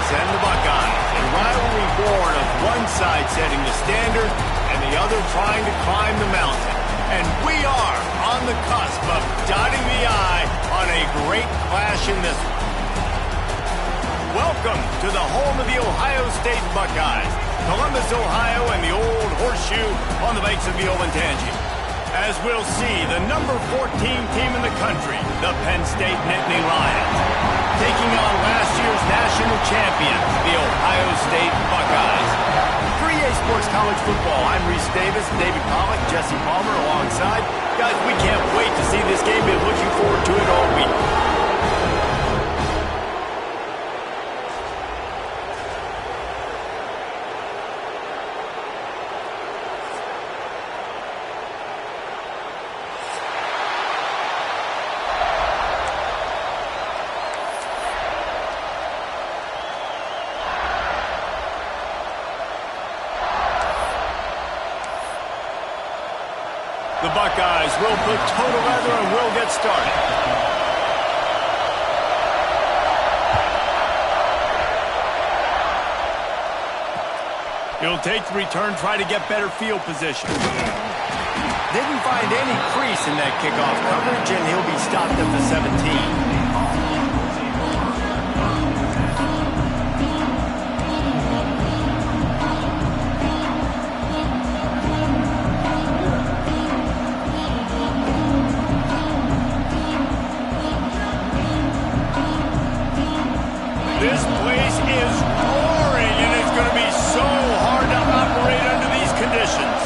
And the Buckeyes, a rivalry born of one side setting the standard and the other trying to climb the mountain. And we are on the cusp of dotting the I on a great clash in this one. Welcome to the home of the Ohio State Buckeyes, Columbus, Ohio, and the Old Horseshoe on the banks of the Olentangy. As we'll see, the number 14 team in the country, the Penn State Nittany Lions, taking on last year's national champions, the Ohio State Buckeyes. For EA Sports College Football, I'm Reese Davis, David Pollack, Jesse Palmer alongside. Guys, we can't wait to see this game. Been looking forward to it all week. The Buckeyes will put total leather and will get started. He'll take the return, try to get better field position. Didn't find any crease in that kickoff coverage, and he'll be stopped at the 17. This place is roaring, and it's going to be so hard to operate under these conditions.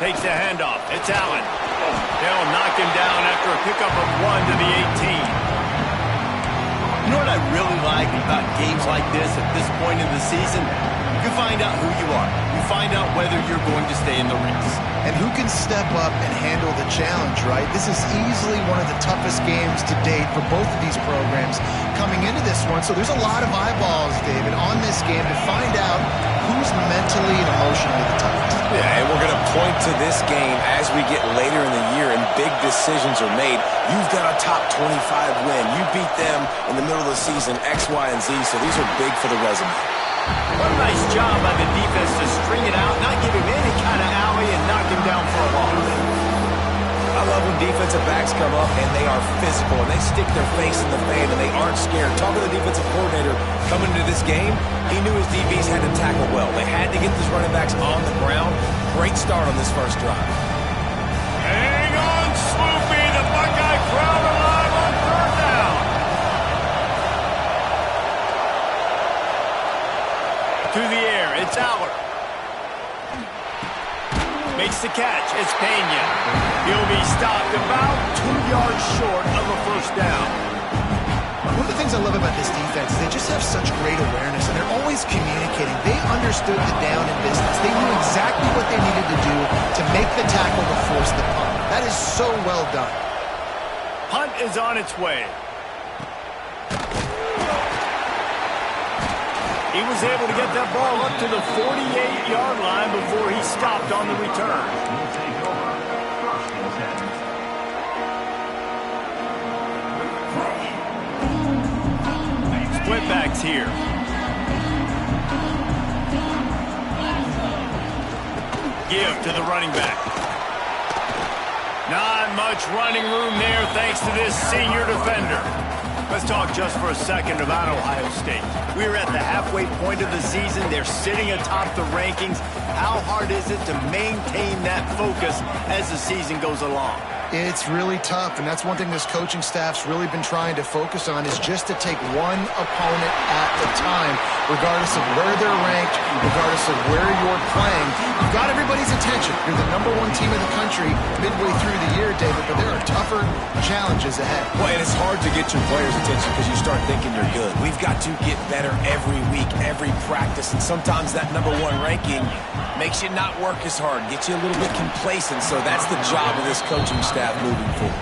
Takes the handoff. It's Allen. They'll knock him down after a pickup of 1 to the 18. You know what I really like about games like this at this point in the season? You find out who you are. You find out whether you're going to stay in the race. And who can step up and handle the challenge, right? This is easily one of the toughest games to date for both of these programs coming into this one. So there's a lot of eyeballs, David, on this game to find out who's mentally and emotionally the toughest. Yeah, and we're going to point to this game as we get later in the year and big decisions are made. You've got a top 25 win. You beat them in the middle of the season, X, Y, and Z, so these are big for the resume. What a nice job by the defense to string it out, not give him any kind of alley, and knock him down for a loss. I love when defensive backs come up and they are physical and they stick their face in the fan and they aren't scared. Talking to the defensive coordinator coming into this game, he knew his DBs had to tackle well. They had to get these running backs on the ground. Great start on this first drive. Hang on, Swoopy. The Buckeye crowd alive on third down. To the air, it's Aller. Makes the catch, it's Pena. He'll be stopped about 2 yards short of a first down. One of the things I love about this defense is they just have such great awareness, and they're always communicating. They understood the down and distance. They knew exactly what they needed to do to make the tackle to force the punt. That is so well done. Punt is on its way. He was able to get that ball up to the 48-yard line before he stopped on the return. Split backs here. Give to the running back. Not much running room there thanks to this senior defender. Let's talk just for a second about Ohio State. We're at the halfway point of the season. They're sitting atop the rankings. How hard is it to maintain that focus as the season goes along? It's really tough, and that's one thing this coaching staff's really been trying to focus on is just to take one opponent at a time, regardless of where they're ranked, regardless of where you're playing. You've got everybody's attention. You're the #1 team in the country midway through the year, David, but there are tougher challenges ahead. Well, and it's hard to get your players' attention because you start thinking you're good. We've got to get better every week, every practice, and sometimes that #1 ranking makes you not work as hard, gets you a little bit complacent, so that's the job of this coaching staff moving forward.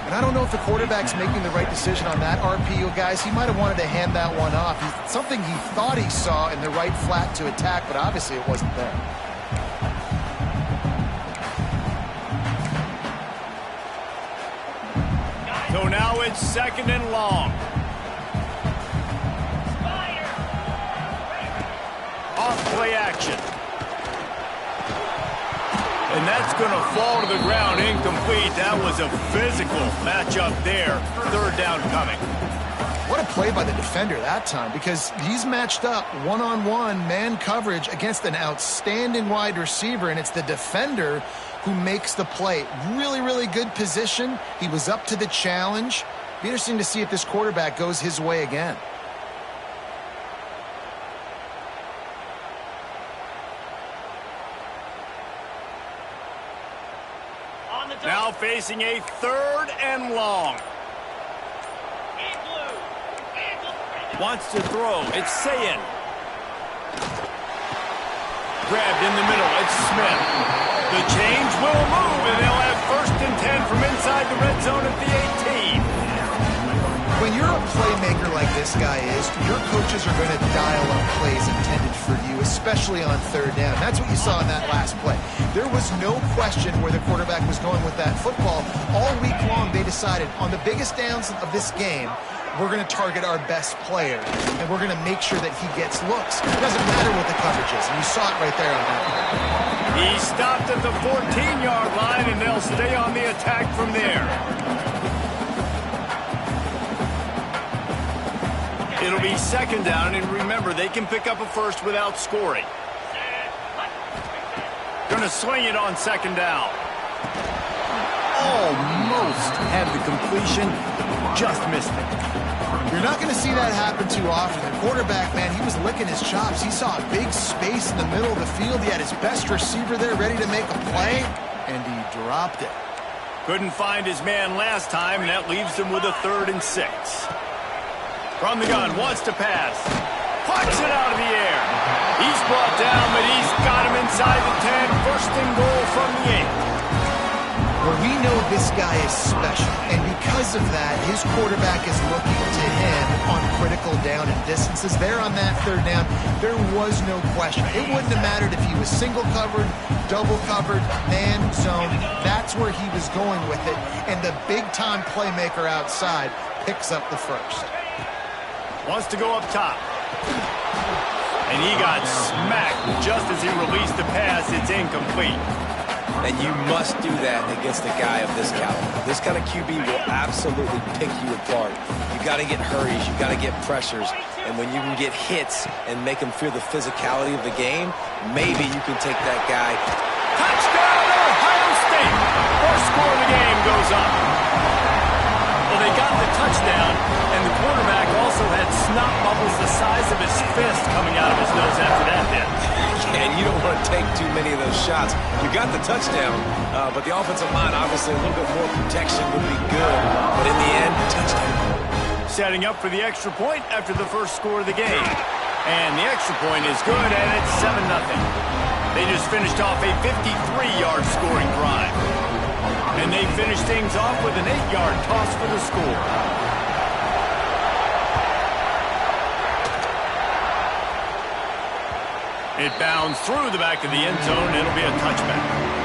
And I don't know if the quarterback's making the right decision on that RPO, guys. He might have wanted to hand that one off. Something he thought he saw in the right flat to attack, but obviously it wasn't there. So now it's 2nd and long. Off play action. And that's going to fall to the ground incomplete. That was a physical matchup there. 3rd down coming. What a play by the defender that time, because he's matched up one-on-one man coverage against an outstanding wide receiver, and it's the defender who makes the play. Really, really good position. He was up to the challenge. Be interesting to see if this quarterback goes his way again. Now facing a 3rd and long. Wants to throw. It's Sayin. Grabbed in the middle. It's Smith. The change will move, and they'll have 1st and 10 from inside the red zone at the 18. When you're a playmaker like this guy is, your coaches are going to dial up plays intended for you, especially on 3rd down. That's what you saw in that last play. There was no question where the quarterback was going with that football. All week long, they decided on the biggest downs of this game, we're going to target our best player, and we're going to make sure that he gets looks. It doesn't matter what the coverage is, and you saw it right there on that play. He stopped at the 14-yard line, and they'll stay on the attack from there. It'll be 2nd down, and remember, they can pick up a 1st without scoring. Going to swing it on 2nd down. Almost had the completion, just missed it. You're not going to see that happen too often. The quarterback, man, he was licking his chops. He saw a big space in the middle of the field. He had his best receiver there ready to make a play, and he dropped it. Couldn't find his man last time, and that leaves him with a 3rd and 6. From the gun, wants to pass. Pucks it out of the air. He's brought down, but he's got him inside the 10. 1st and goal from the 8. Well, we know this guy is special, and because of that, his quarterback is looking to him on critical down and distances. There on that 3rd down, there was no question. It wouldn't have mattered if he was single covered, double covered, man, zone. That's where he was going with it, and the big-time playmaker outside picks up the 1st. Wants to go up top. And he got smacked just as he released the pass. It's incomplete. And you must do that against a guy of this caliber. This kind of QB will absolutely pick you apart. You got to get hurries. You got to get pressures. And when you can get hits and make them feel the physicality of the game, maybe you can take that guy. Touchdown, Ohio State! 1st score of the game goes up. Well, they got the touchdown, and the quarterback also had snot bubbles the size of his fist coming out of his nose after that hit. And you don't want to take too many of those shots. You got the touchdown, but the offensive line, obviously, a little bit more protection would be good. But in the end, touchdown. Setting up for the extra point after the 1st score of the game. And the extra point is good, and it's 7-0. They just finished off a 53-yard scoring drive. And they finished things off with an 8-yard toss for the score. It bounds through the back of the end zone. It'll be a touchback.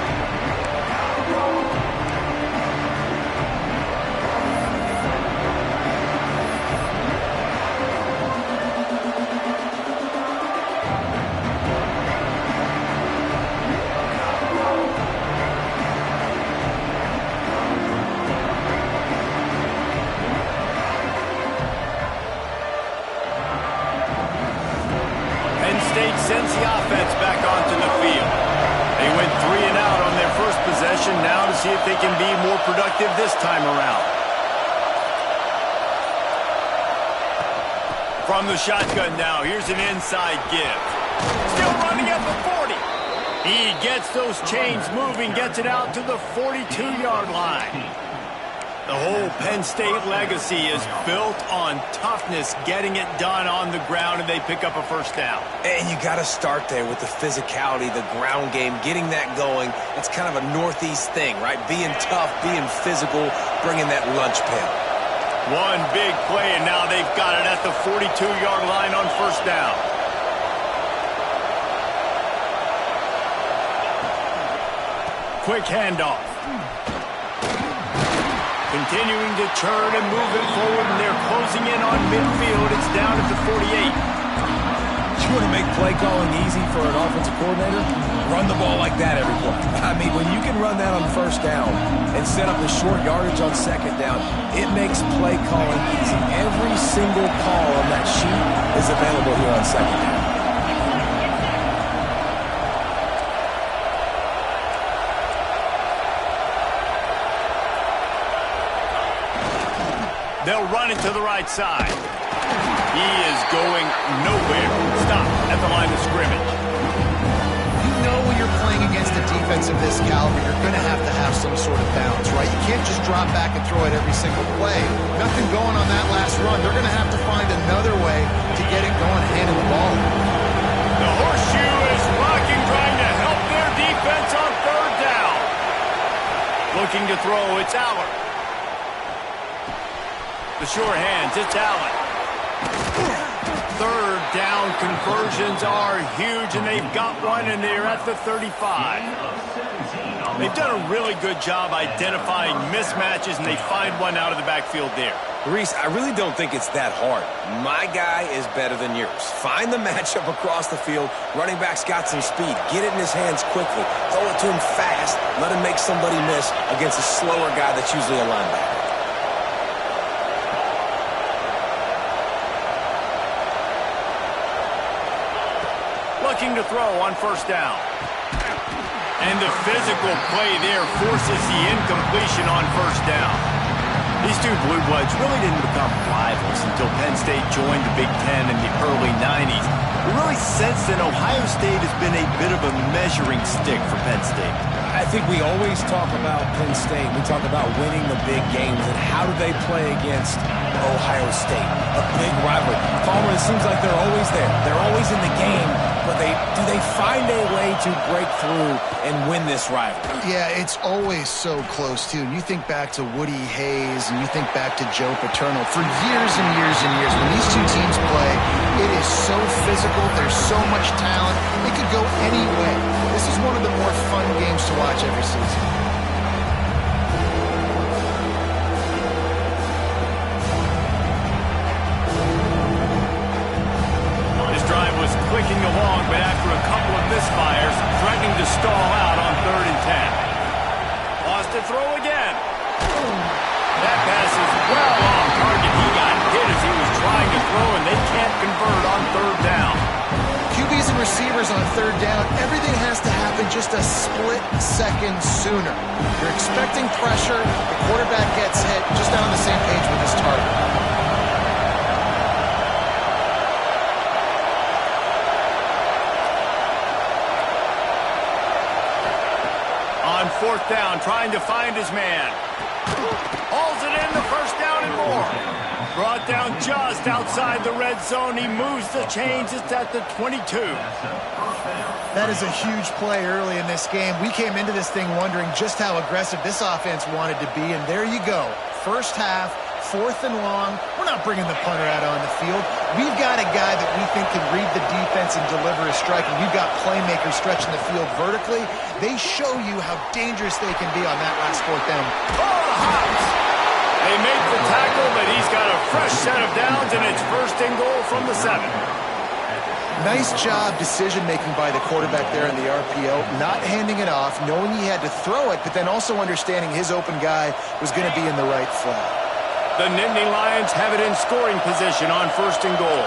Sends the offense back onto the field. They went 3 and out on their first possession, position now to see if they can be more productive this time around. From the shotgun now, here's an inside give. Still running at the 40. He gets those chains moving, gets it out to the 42-yard line. The whole Penn State legacy is built on toughness, getting it done on the ground, and they pick up a first down. And you got to start there with the physicality, the ground game, getting that going. It's kind of a Northeast thing, right? Being tough, being physical, bringing that lunch pail. One big play, and now they've got it at the 42-yard line on first down. Quick handoff. Continuing to turn and move it forward, and they're closing in on midfield. It's down at the 48. You want to make play calling easy for an offensive coordinator? Run the ball like that every play. I mean, when you can run that on first down and set up a short yardage on second down, it makes play calling easy. Every single call on that sheet is available here on second down. They'll run it to the right side. He is going nowhere. Stop at the line of scrimmage. You know when you're playing against a defense of this caliber, you're going to have some sort of balance, right? You can't just drop back and throw it every single play. Nothing going on that last run. They're going to have to find another way to get it going, handing the ball. The horseshoe is rocking, trying to help their defense on third down. Looking to throw, it's Allen. The sure hands, it's Allen. Third down conversions are huge, and they've got one, and they're at the 35. They've done a really good job identifying mismatches, and they find one out of the backfield there. Reese, I really don't think it's that hard. My guy is better than yours. Find the matchup across the field. Running back's got some speed. Get it in his hands quickly. Throw it to him fast. Let him make somebody miss against a slower guy that's usually a linebacker. Looking to throw on first down. And the physical play there forces the incompletion on first down. These two Blue Bloods really didn't become rivals until Penn State joined the Big Ten in the early 90s. We really sense that Ohio State has been a bit of a measuring stick for Penn State. I think we always talk about Penn State. We talk about winning the big games and how do they play against Ohio State, a big rivalry. Palmer, it seems like they're always there. They're always in the game, but do they find a way to break through and win this rivalry? Yeah, it's always so close, too. And you think back to Woody Hayes and you think back to Joe Paterno. For years and years and years, when these two teams play, it is so physical. There's so much talent. It could go any way. This is one of the more fun games to watch every season. Clicking along, but after a couple of misfires, threatening to stall out on 3rd and 10. Lost to throw again. That pass is well off target. He got hit as he was trying to throw, and they can't convert on 3rd down. QBs and receivers on 3rd down, everything has to happen just a split second sooner. You're expecting pressure, the quarterback gets hit, just not on the same page with his target. On 4th down, trying to find his man. Hauls it in, the first down and more. Brought down just outside the red zone. He moves the chains. It's at the 22. That is a huge play early in this game. We came into this thing wondering just how aggressive this offense wanted to be, and there you go. First half, 4th and long. We're not bringing the punter out on the field. We've got a guy that we think can read the defense and deliver a strike, and we've got playmakers stretching the field vertically. They show you how dangerous they can be on that last 4th down. Oh, the Hawks! They make the tackle, but he's got a fresh set of downs, and it's 1st and goal from the 7. Nice job decision-making by the quarterback there in the RPO, not handing it off, knowing he had to throw it, but then also understanding his open guy was going to be in the right flat. The Nittany Lions have it in scoring position on 1st and goal.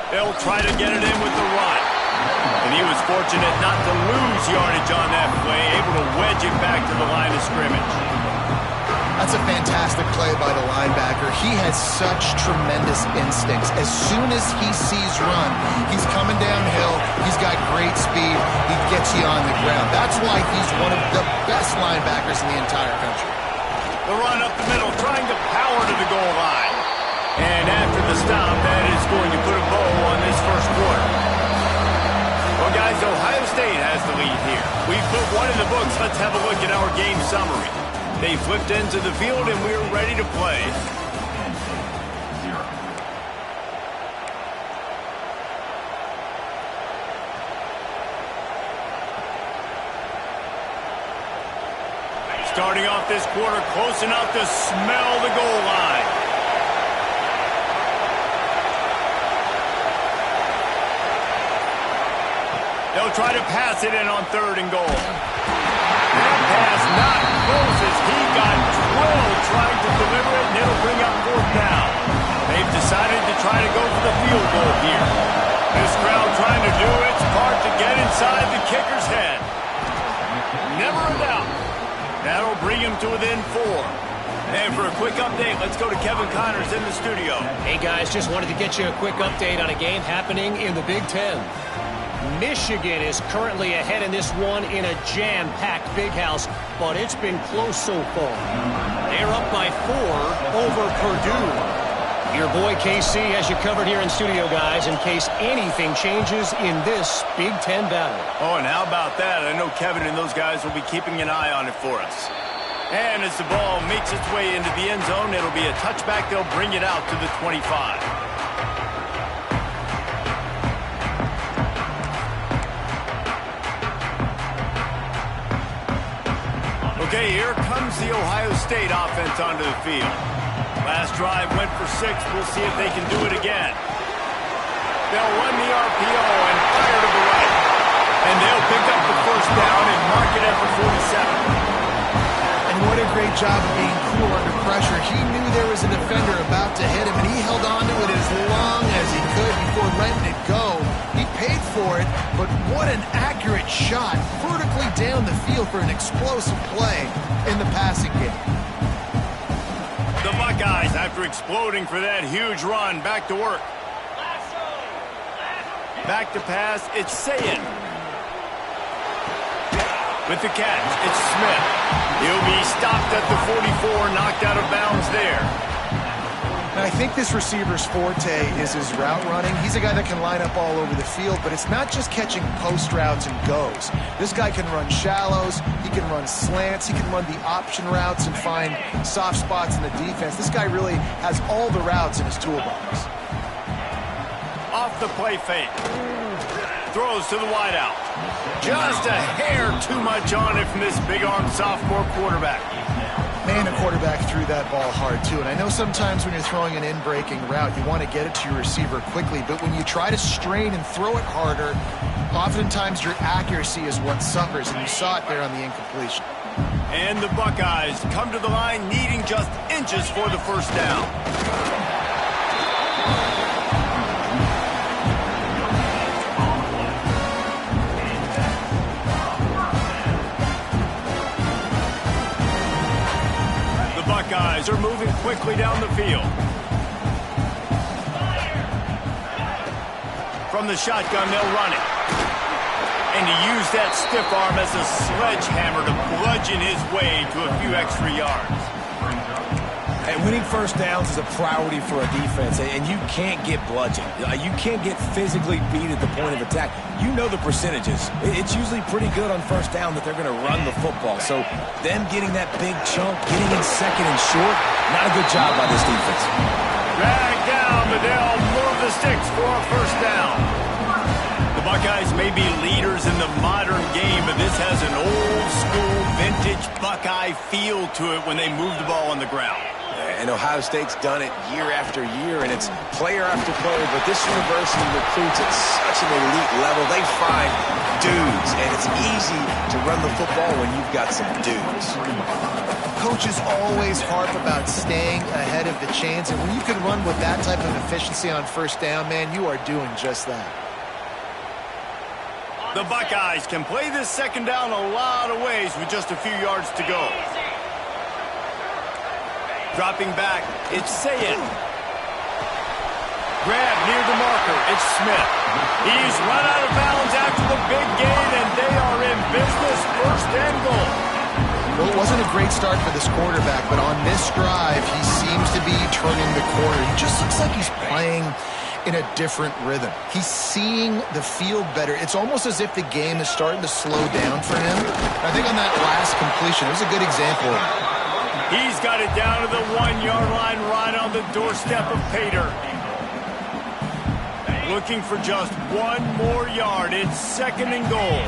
They'll try to get it in with the run. And he was fortunate not to lose yardage on that play, able to wedge it back to the line of scrimmage. That's a fantastic play by the linebacker. He has such tremendous instincts. As soon as he sees run, he's coming downhill. He's got great speed. He gets you on the ground. That's why he's one of the best linebackers in the entire country. The run up the middle, trying to power to the goal line. And after the stop, that is going to put a bow on this first quarter. Well, guys, Ohio State has the lead here. We've put one in the books. Let's have a look at our game summary. They flipped into the field, and we're ready to play. Starting off this quarter, close enough to smell the goal line. They'll try to pass it in on 3rd and goal. That pass not close as he got drilled trying to deliver it, and it'll bring up 4th down. They've decided to try to go for the field goal here. This crowd trying to do its part to get inside the kicker's head. Never a doubt. That'll bring him to within 4. And for a quick update, let's go to Kevin Connors in the studio. Hey, guys, just wanted to get you a quick update on a game happening in the Big Ten. Michigan is currently ahead in this one in a jam-packed Big House, but it's been close so far. They're up by 4 over Purdue. Your boy KC has you covered here in studio, guys, in case anything changes in this Big Ten battle. Oh, and how about that? I know Kevin and those guys will be keeping an eye on it for us. And as the ball makes its way into the end zone, it'll be a touchback. They'll bring it out to the 25. Okay, here comes the Ohio State offense onto the field. Last drive went for 6. We'll see if they can do it again. They'll run the RPO and fire to the right. And they'll pick up the 1st down and mark it at the 47. And what a great job of being cool under pressure. He knew there was a defender about to hit him, and he held on to it as long as he could before letting it go. He paid for it, but what an accurate shot vertically down the field for an explosive play in the passing game. The Buckeyes, after exploding for that huge run, back to work. Back to pass, it's Sayin. With the catch, it's Smith. He'll be stopped at the 44, knocked out of bounds there. And I think this receiver's forte is his route running. He's a guy that can line up all over the field, but it's not just catching post routes and goes. This guy can run shallows, he can run slants, he can run the option routes and find soft spots in the defense. This guy really has all the routes in his toolbox. Off the play fake. Throws to the wideout. Just a hair too much on it from this big-armed sophomore quarterback. Man, the quarterback threw that ball hard, too. And I know sometimes when you're throwing an in-breaking route, you want to get it to your receiver quickly. But when you try to strain and throw it harder, oftentimes your accuracy is what suffers. And you saw it there on the incompletion. And the Buckeyes come to the line needing just inches for the 1st down. Buckeyes are moving quickly down the field. From the shotgun, they'll run it. And to use that stiff arm as a sledgehammer to bludgeon his way to a few extra yards. And winning 1st downs is a priority for a defense, and you can't get bludgeoned. You can't get physically beat at the point of attack. You know the percentages. It's usually pretty good on 1st down that they're going to run the football. So them getting that big chunk, getting in 2nd and short, not a good job by this defense. Drag down, but they'll move the sticks for a 1st down. The Buckeyes may be leaders in the modern game, but this has an old-school, vintage Buckeye feel to it when they move the ball on the ground. And Ohio State's done it year after year, and it's player after player, but this university recruits at such an elite level. They find dudes, and it's easy to run the football when you've got some dudes. Coaches always harp about staying ahead of the chains, and when you can run with that type of efficiency on first down, man, you are doing just that. The Buckeyes can play this second down a lot of ways with just a few yards to go. Dropping back, it's Sayed. Grab near the marker, it's Smith. He's run out of bounds after the big gain, and they are in business, first and goal. Well, it wasn't a great start for this quarterback, but on this drive, he seems to be turning the corner. He just looks like he's playing in a different rhythm. He's seeing the field better. It's almost as if the game is starting to slow down for him. I think on that last completion, it was a good example. He's got it down to the 1-yard line, right on the doorstep of Pater. Looking for just one more yard. It's second and goal.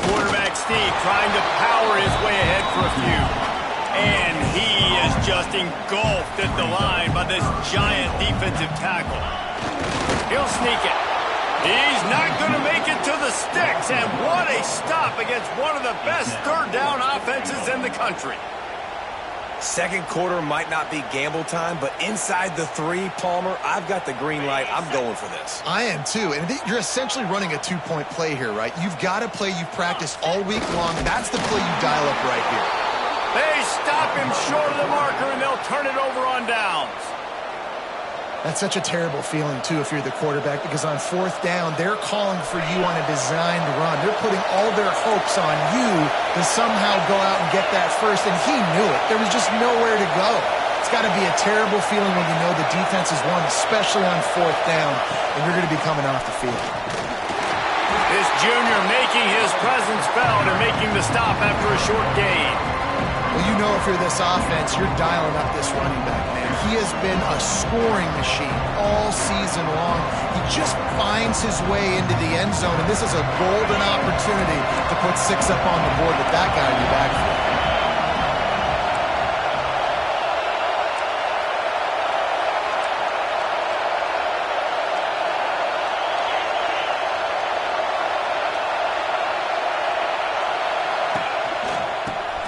Quarterback Steve trying to power his way ahead for a few. And he is just engulfed at the line by this giant defensive tackle. He'll sneak it. He's not going to make it to the sticks. And what a stop against one of the best third down offenses in the country. Second quarter might not be gamble time, but inside the 3, Palmer, I've got the green light. I'm going for this. I am too, and you're essentially running a 2-point play here, right? You've got to play you've practiced all week long. That's the play you dial up right here. They stop him short of the marker, and they'll turn it over on downs. That's such a terrible feeling, too, if you're the quarterback, because on fourth down, they're calling for you on a designed run. They're putting all their hopes on you to somehow go out and get that first, and he knew it. There was just nowhere to go. It's got to be a terrible feeling when you know the defense has won, especially on fourth down, and you're going to be coming off the field. This junior making his presence felt and making the stop after a short gain. Well, you know if you're this offense, you're dialing up this running back, man. He has been a scoring machine all season long. He just finds his way into the end zone, and this is a golden opportunity to put 6 up on the board with that guy in your backfield.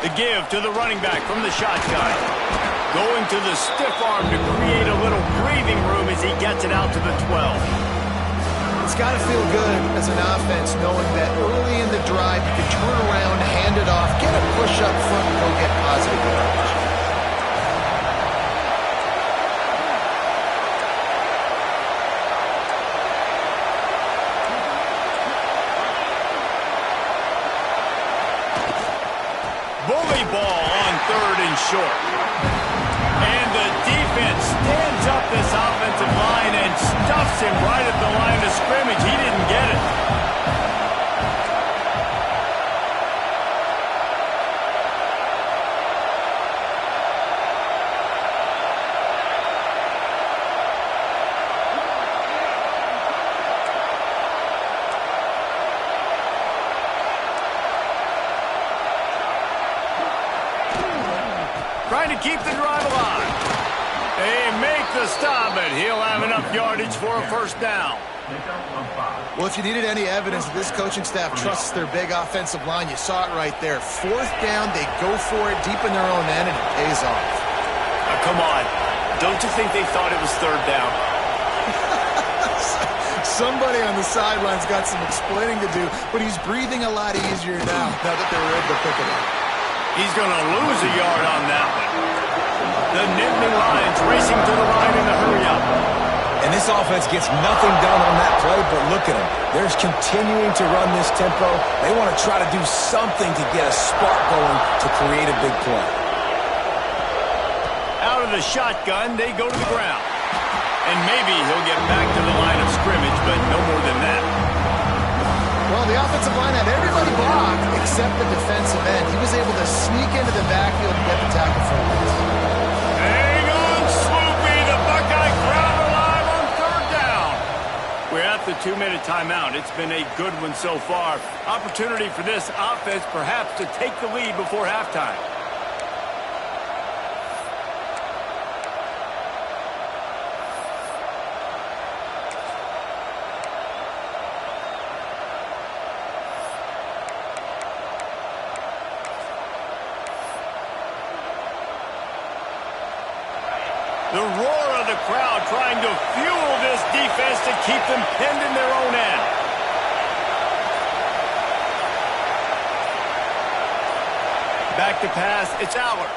The give to the running back from the shotgun. Going to the stiff arm to create a little breathing room as he gets it out to the 12. It's got to feel good as an offense knowing that early in the drive you can turn around, hand it off, get a push up front, and go get positive yardage. Bully ball on third and short. And the defense stands up this offensive line and stuffs him right at the line of scrimmage. He didn't get it. Trying to keep the drive alive. They make the stop, but he'll have enough yardage for a first down. Well, if you needed any evidence that this coaching staff trusts their big offensive line, you saw it right there. Fourth down, they go for it deep in their own end, and it pays off. Come on. Don't you think they thought it was third down? Somebody on the sidelines got some explaining to do, but he's breathing a lot easier now that they were able to pick it up. He's going to lose a yard on that one. The Nittany Lions racing to the line in the hurry-up. And this offense gets nothing done on that play, but look at them. They're continuing to run this tempo. They want to try to do something to get a spark going to create a big play. Out of the shotgun, they go to the ground. And maybe he'll get back to the line of scrimmage, but no more than that. Well, the offensive line had everybody blocked except the defensive end. He was able to sneak into the backfield and get the tackle for him. Hang on, Swoopy. The Buckeye crowd alive on third down. We're at the 2-minute timeout. It's been a good one so far. Opportunity for this offense perhaps to take the lead before halftime. The roar of the crowd trying to fuel this defense to keep them pinned in their own end. Back to pass, it's Aller.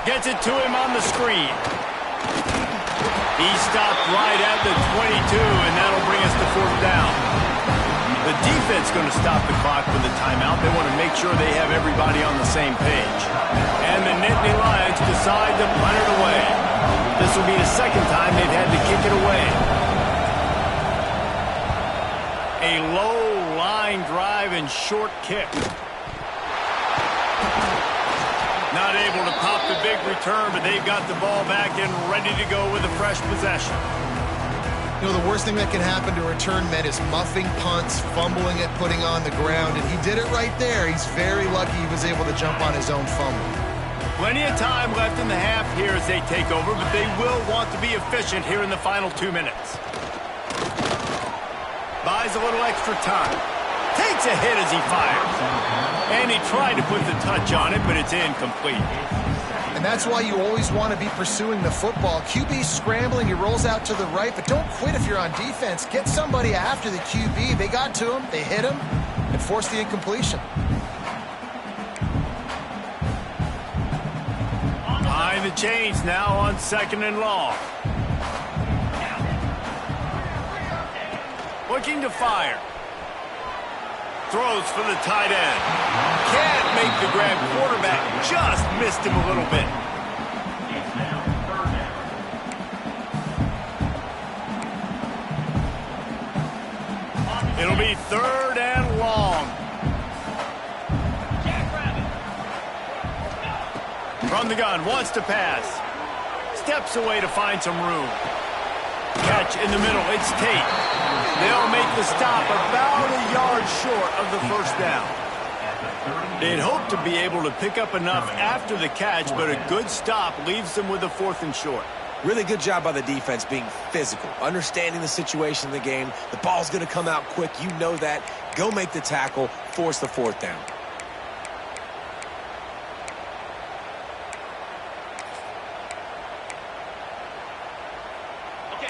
Gets it to him on the screen. He stopped right at the 22, and that'll bring us to fourth down. The defense going to stop the clock with the timeout. They want to make sure they have everybody on the same page. And the Nittany Lions decide to punt it away. This will be the second time they've had to kick it away. A low line drive and short kick. Not able to pop the big return, but they've got the ball back and ready to go with a fresh possession. You know, the worst thing that can happen to return men is muffing punts, fumbling it, putting on the ground, and he did it right there. He's very lucky he was able to jump on his own fumble. Plenty of time left in the half here as they take over, but they will want to be efficient here in the final 2 minutes. Buys a little extra time. Takes a hit as he fires. And he tried to put the touch on it, but it's incomplete. And that's why you always want to be pursuing the football. QB scrambling, he rolls out to the right, but don't quit if you're on defense. Get somebody after the QB. They got to him, they hit him, and forced the incompletion. Behind the chains now on 2nd and long. Looking to fire. Throws for the tight end. Can't make the grab. Quarterback just missed him a little bit. It'll be 3rd and long. From the gun, wants to pass. Steps away to find some room. Catch in the middle, it's Tate. They'll make the stop about a yard short of the first down. They'd hope to be able to pick up enough after the catch, but a good stop leaves them with a 4th and short. Really good job by the defense being physical, understanding the situation in the game. The ball's going to come out quick. You know that. Go make the tackle, force the 4th down.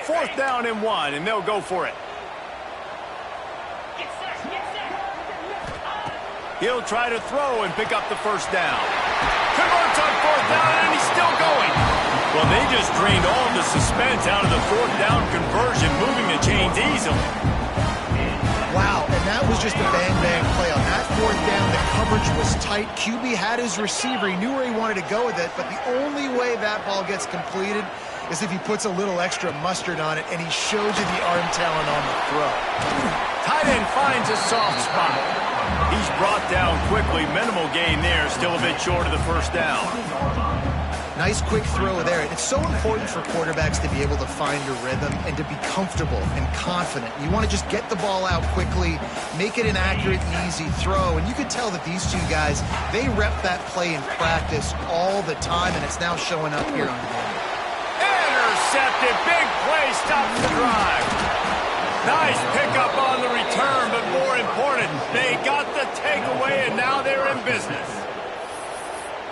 Fourth down and 1, and they'll go for it. He'll try to throw and pick up the first down. Converts on 4th down, and he's still going. Well, they just drained all the suspense out of the 4th down conversion, moving the chains easily. Wow, and that was just a bang-bang play. On that 4th down, the coverage was tight. QB had his receiver. He knew where he wanted to go with it, but the only way that ball gets completed is if he puts a little extra mustard on it, and he shows you the arm talent on the throw. Tight end finds a soft spot. He's brought down quickly. Minimal gain there. Still a bit short of the first down. Nice quick throw there. It's so important for quarterbacks to be able to find a rhythm and to be comfortable and confident. You want to just get the ball out quickly, make it an accurate, easy throw. And you could tell that these two guys, they rep that play in practice all the time, and it's now showing up here on game. Intercepted. Big play stops the drive. Nice pickup on the return, but more important, they got the takeaway, and now they're in business.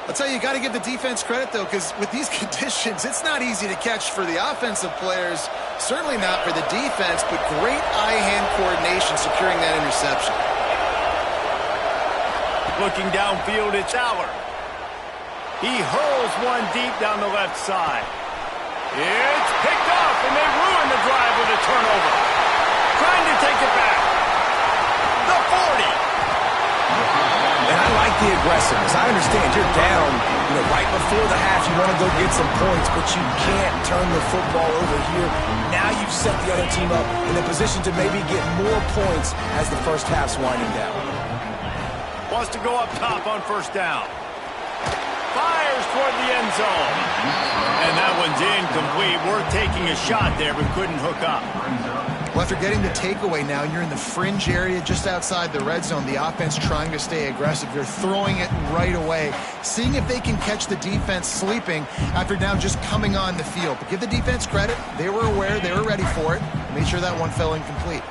I'll tell you, you got to give the defense credit, though, because with these conditions, it's not easy to catch for the offensive players, certainly not for the defense, but great eye-hand coordination securing that interception. Looking downfield, it's Aller. He hurls one deep down the left side. It's picked off, and they ruin the drive with a turnover. Trying to take it back. The 40. And I like the aggressiveness. I understand you're down, right before the half. You want to go get some points, but you can't turn the football over here. Now you've set the other team up in a position to maybe get more points as the first half's winding down. Wants to go up top on first down. Fires toward the end zone. And that one's incomplete. We're taking a shot there, but couldn't hook up. Well, after getting the takeaway now, you're in the fringe area just outside the red zone. The offense trying to stay aggressive. They're throwing it right away, seeing if they can catch the defense sleeping after now just coming on the field. But give the defense credit. They were aware. They were ready for it. Made sure that one fell incomplete.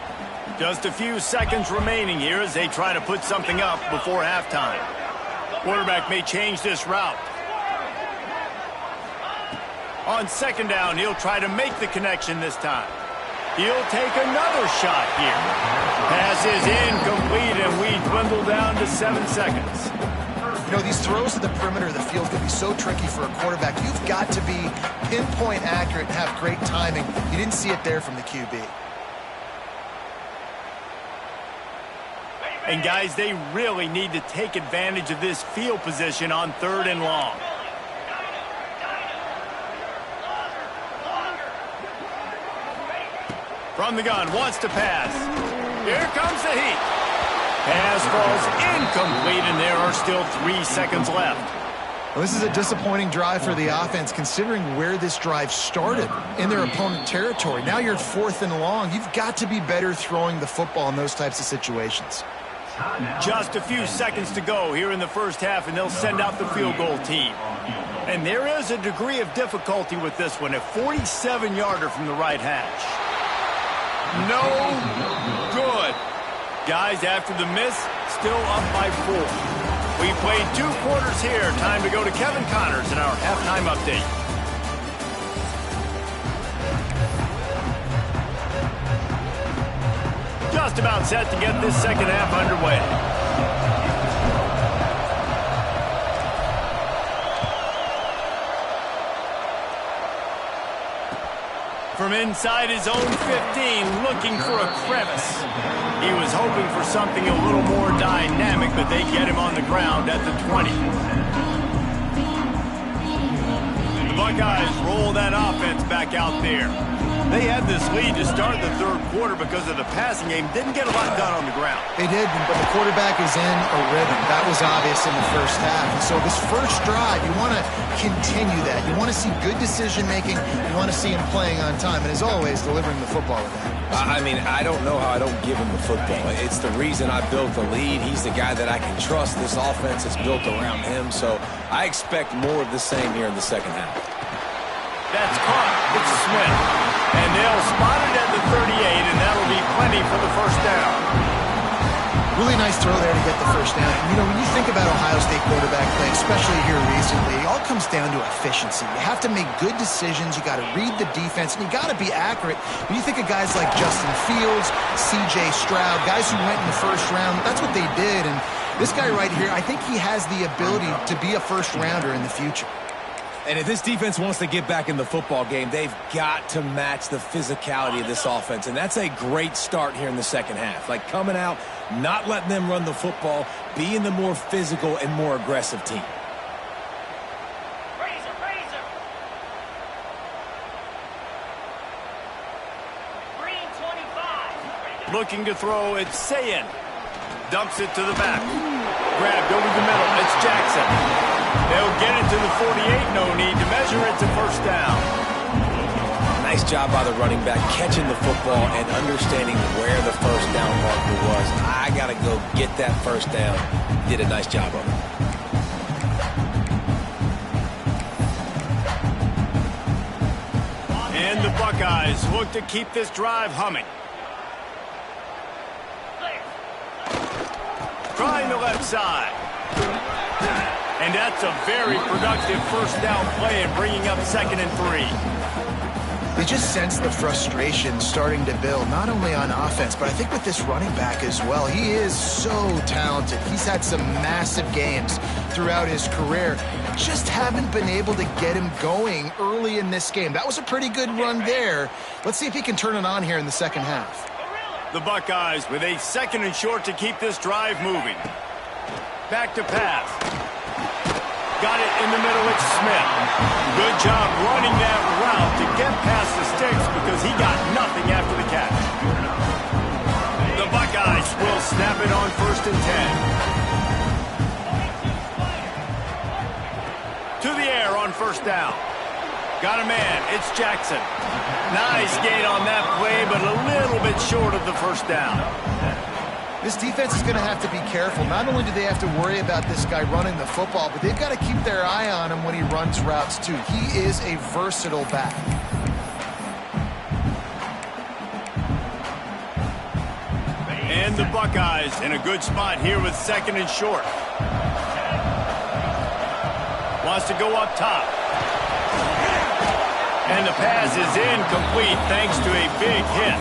Just a few seconds remaining here as they try to put something up before halftime. Quarterback may change this route. On second down, he'll try to make the connection this time. He'll take another shot here. Pass is incomplete, and we dwindle down to 7 seconds. You know, these throws to the perimeter of the field can be so tricky for a quarterback. You've got to be pinpoint accurate and have great timing. You didn't see it there from the QB. And guys, they really need to take advantage of this field position on 3rd and long. From the gun, wants to pass. Here comes the heat. Pass falls incomplete, and there are still 3 seconds left. Well, this is a disappointing drive for the offense, considering where this drive started, in their opponent territory. Now you're at 4th and long. You've got to be better throwing the football in those types of situations. Just a few seconds to go here in the first half, and they'll send out the field goal team. And there is a degree of difficulty with this one, a 47-yarder from the right hash. No good. Guys, after the miss, still up by 4. We played 2 quarters here. Time to go to Kevin Connors in our halftime update. Just about set to get this second half underway. From inside his own 15, looking for a crevice. He was hoping for something a little more dynamic, but they get him on the ground at the 20. The Buckeyes roll that offense back out there. They had this lead to start the 3rd quarter because of the passing game. Didn't get a lot done on the ground. They did, but the quarterback is in a rhythm. That was obvious in the first half. And so this first drive, you want to continue that. You want to see good decision-making. You want to see him playing on time. And as always, delivering the football with that. I mean, I don't know how I don't give him the football. It's the reason I built the lead. He's the guy that I can trust. This offense is built around him. So I expect more of the same here in the second half. That's caught. It's Smith. And they'll spot it at the 38, and that'll be plenty for the first down. Really nice throw there to get the first down. You know, when you think about Ohio State quarterback play, especially here recently, it all comes down to efficiency. You have to make good decisions. You got to read the defense, and you got to be accurate. When you think of guys like Justin Fields, C.J. Stroud, guys who went in the first round, that's what they did. And this guy right here, I think he has the ability to be a first-rounder in the future. And if this defense wants to get back in the football game, they've got to match the physicality of this offense. And that's a great start here in the second half. Like coming out, not letting them run the football, being the more physical and more aggressive team. Looking to throw, it's Sayin. Dumps it to the back. Grabbed over the middle, it's Jackson. They'll get it to the 48, no need to measure. It's a first down. Nice job by the running back catching the football and understanding where the first down marker was. I got to go get that first down. Did a nice job of it. And the Buckeyes look to keep this drive humming. Trying the left side. And that's a very productive first down play and bringing up 2nd and 3. They just sense the frustration starting to build, not only on offense, but I think with this running back as well. He is so talented. He's had some massive games throughout his career. Just haven't been able to get him going early in this game. That was a pretty good run there. Let's see if he can turn it on here in the second half. The Buckeyes with a 2nd and short to keep this drive moving. Back to pass. Got it in the middle, it's Smith. Good job running that route to get past the sticks because he got nothing after the catch. The Buckeyes will snap it on 1st and 10. To the air on first down. Got a man, it's Jackson. Nice gain on that play, but a little bit short of the first down. This defense is going to have to be careful. Not only do they have to worry about this guy running the football, but they've got to keep their eye on him when he runs routes too. He is a versatile back. And the Buckeyes in a good spot here with 2nd and short. Wants to go up top. And the pass is incomplete thanks to a big hit.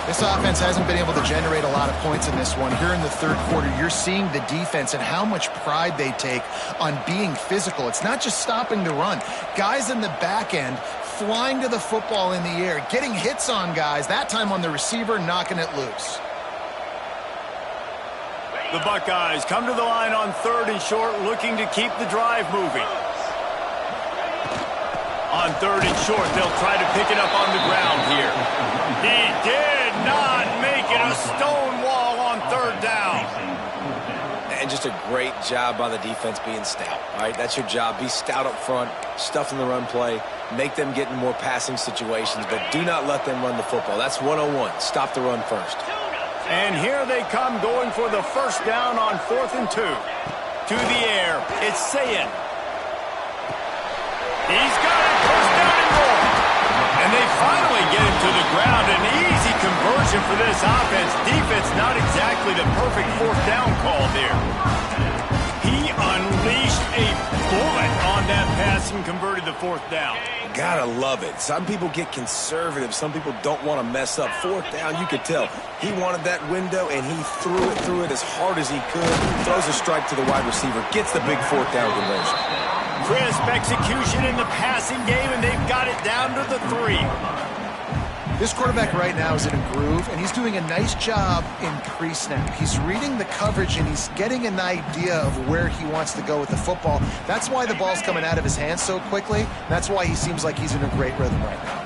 This offense hasn't been able to generate a lot of points in this one. Here in the third quarter, you're seeing the defense and how much pride they take on being physical. It's not just stopping the run. Guys in the back end flying to the football in the air, getting hits on guys, that time on the receiver, knocking it loose. The Buckeyes come to the line on 3rd and short, looking to keep the drive moving. On 3rd and short, they'll try to pick it up on the ground here. He did not make it a stone wall on 3rd down. And just a great job by the defense being stout. All right, that's your job. Be stout up front, stuff in the run play, make them get in more passing situations, but do not let them run the football. That's 101. Stop the run first. And here they come going for the 1st down on 4th and 2. To the air, it's Sayin. He's got it, first down and more. And they finally get him to the ground. An easy conversion for this offense. Defense not exactly the perfect 4th down call there. He unleashed a bullet on that pass and converted the 4th down. Gotta love it. Some people get conservative. Some people don't want to mess up. 4th down, you could tell. He wanted that window, and he threw it as hard as he could. Throws a strike to the wide receiver. Gets the big 4th down conversion. Crisp execution in the passing game, and they've got it down to the 3. This quarterback right now is in a groove, and he's doing a nice job in pre-snap. He's reading the coverage, and he's getting an idea of where he wants to go with the football. That's why the ball's coming out of his hands so quickly. That's why he seems like he's in a great rhythm right now.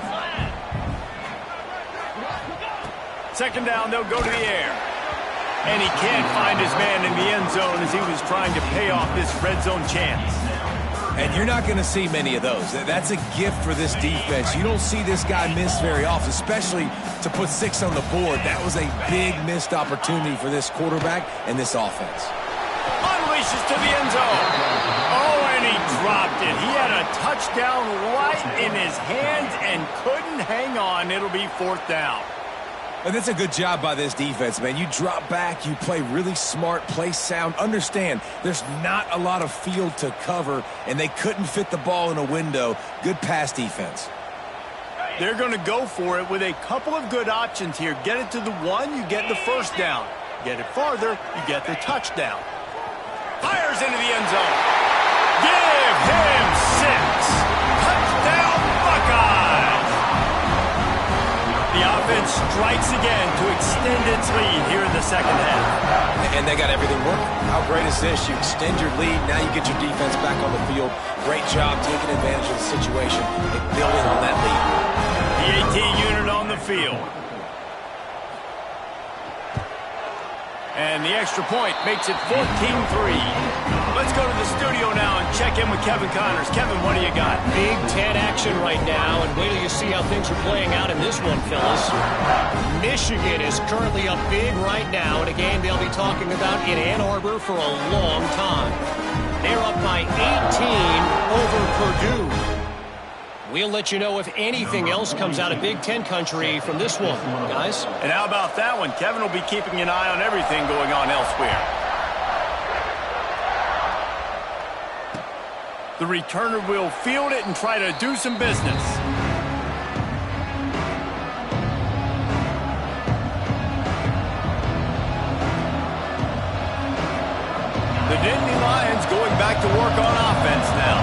2nd down, they'll go to the air. And he can't find his man in the end zone as he was trying to pay off this red zone chance. And you're not going to see many of those. That's a gift for this defense. You don't see this guy miss very often, especially to put 6 on the board. That was a big missed opportunity for this quarterback and this offense. Unleashes to the end zone. Oh, and he dropped it. He had a touchdown right in his hands and couldn't hang on. It'll be 4th down. And that's a good job by this defense, man. You drop back, you play really smart, play sound. Understand, there's not a lot of field to cover, and they couldn't fit the ball in a window. Good pass defense. They're going to go for it with a couple of good options here. Get it to the 1, you get the 1st down. Get it farther, you get the touchdown. Fires into the end zone. Give him 6. Touchdown, Buckeyes. The offense strikes again to extend its lead here in the 2nd half. And they got everything working. How great is this? You extend your lead, now you get your defense back on the field. Great job taking advantage of the situation and building on that lead. The 18 unit on the field. And the extra point makes it 14-3. Let's go to the studio now and check in with Kevin Connors. Kevin, what do you got? Big Ten action right now, and wait till you see how things are playing out in this one, fellas. Michigan is currently up big right now in a game they'll be talking about in Ann Arbor for a long time. They're up by 18 over Purdue. We'll let you know if anything else comes out of Big Ten country from this one, guys. And how about that one? Kevin will be keeping an eye on everything going on elsewhere. The returner will field it and try to do some business. The Nittany Lions going back to work on offense now.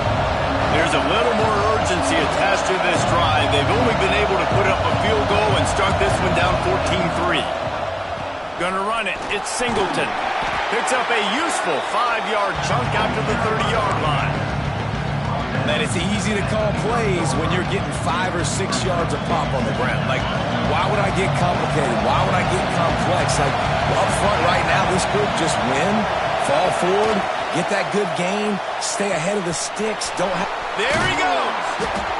There's a little more urgency attached to this drive. They've only been able to put up a field goal and start this one down 14-3. Gonna run it. It's Singleton. Picks up a useful 5-yard chunk out to the 30-yard line. Man, it's easy to call plays when you're getting 5 or 6 yards of pop on the ground. Like, why would I get complicated? Why would I get complex? Like, up front right now, this group just win, fall forward, get that good gain, stay ahead of the sticks. There he goes.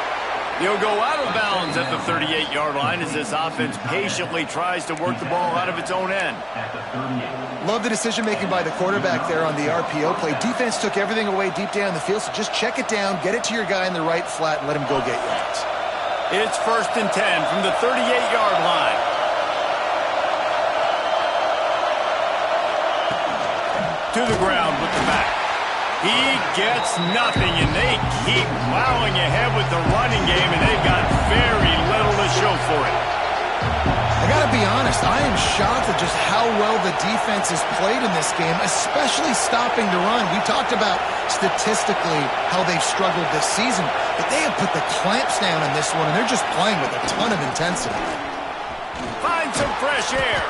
He'll go out of bounds at the 38-yard line as this offense patiently tries to work the ball out of its own end. Love the decision-making by the quarterback there on the RPO play. Defense took everything away deep down the field, so just check it down, get it to your guy in the right flat, and let him go get yards. It's 1st and 10 from the 38-yard line. To the ground with the back. He gets nothing, and they keep plowing ahead with the running game, and they've got very little to show for it. I gotta be honest, I am shocked at just how well the defense has played in this game, especially stopping the run. We talked about statistically how they've struggled this season, but they have put the clamps down in this one, and they're just playing with a ton of intensity. Find some fresh air.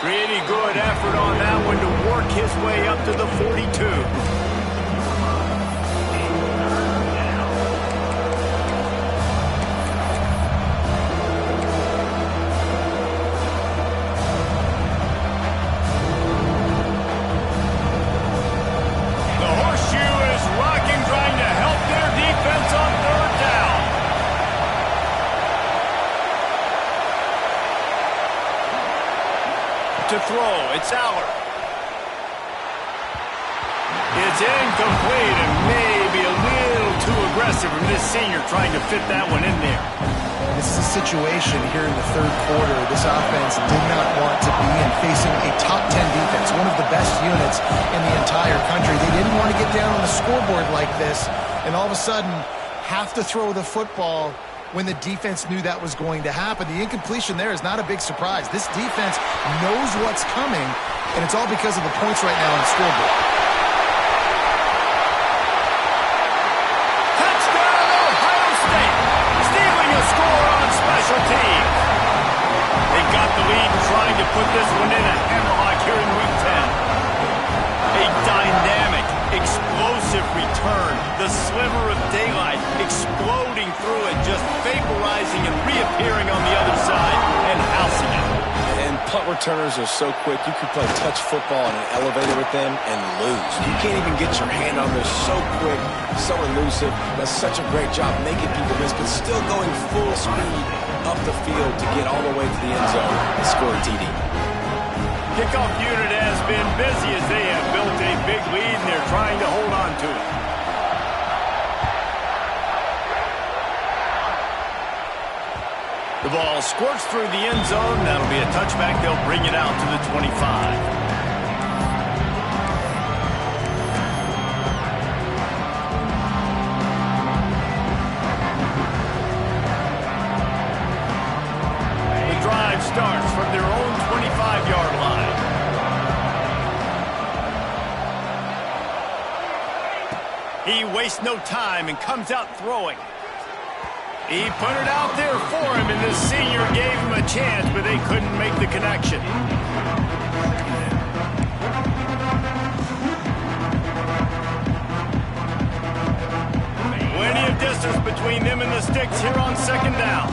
Pretty good effort on that one to work his way up to the 42. To throw, it's Aller. It's incomplete and maybe a little too aggressive from this senior trying to fit that one in there. This is a situation here in the third quarter this offense did not want to be in, facing a top 10 defense, one of the best units in the entire country. They didn't want to get down on the scoreboard like this and all of a sudden have to throw the football when the defense knew that was going to happen. The incompletion there is not a big surprise. This defense knows what's coming, and it's all because of the points right now on the scoreboard. Touchdown, Ohio State! Stealing a score on special teams. They got the lead and trying to put this one in a hammerlock here in Week 10. A dynamic, explosive return. The sliver of daylight exploding through it, just vaporizing and reappearing on the other side and housing it. And punt returners are so quick. You can play touch football in an elevator with them and lose. You can't even get your hand on them. So quick, so elusive. Does such a great job making people miss, but still going full speed up the field to get all the way to the end zone and score a TD. Kickoff unit has been busy as they have built a big lead and they're trying to hold on to it. The ball squirts through the end zone. That'll be a touchback. They'll bring it out to the 25. Starts from their own 25-yard line. He wastes no time and comes out throwing. He put it out there for him, and the senior gave him a chance, but they couldn't make the connection. Plenty of distance between them and the sticks here on second down.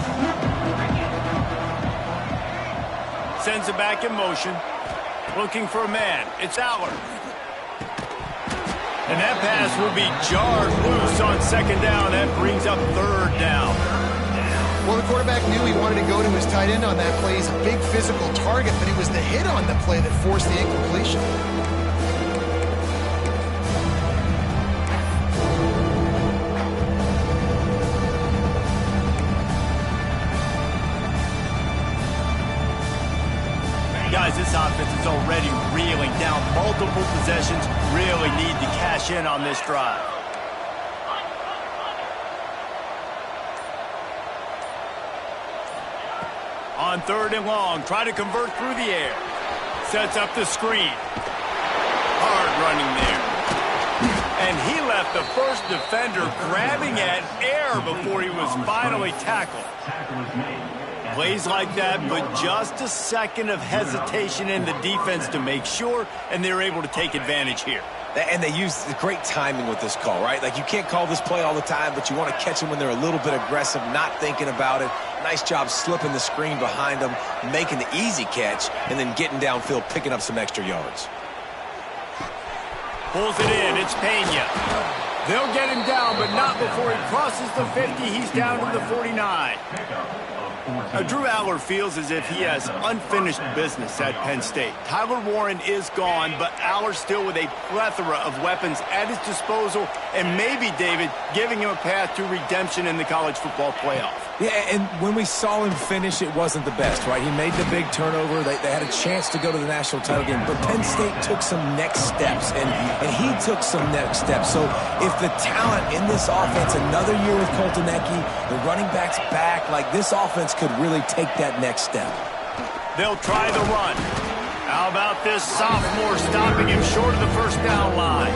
Sends it back in motion. Looking for a man. It's Aller. And that pass will be jarred loose on second down. That brings up third down. Well, the quarterback knew he wanted to go to his tight end on that play. He's a big physical target, but it was the hit on the play that forced the incompletion. Guys, this offense is already reeling down multiple possessions. Really need to cash in on this drive. On third and long, try to convert through the air. Sets up the screen. Hard running there. And he left the first defender grabbing at air before he was finally tackled. Plays like that, but just a second of hesitation in the defense to make sure, and they're able to take advantage here. And they use the great timing with this call, right? Like, you can't call this play all the time, but you want to catch them when they're a little bit aggressive, not thinking about it. Nice job slipping the screen behind them, making the easy catch, and then getting downfield, picking up some extra yards. Pulls it in. It's Pena. They'll get him down, but not before he crosses the 50. He's down to the 49. Drew Aller feels as if he has unfinished business at Penn State. Tyler Warren is gone, but Aller still with a plethora of weapons at his disposal and maybe, David, giving him a path to redemption in the college football playoff. Yeah, and when we saw him finish, it wasn't the best, right? He made the big turnover. They had a chance to go to the national title game, but Penn State took some next steps, and he took some next steps. So if the talent in this offense, another year with Coltonecki, the running backs back, like this offense could really take that next step. They'll try the run. How about this sophomore stopping him short of the first down line?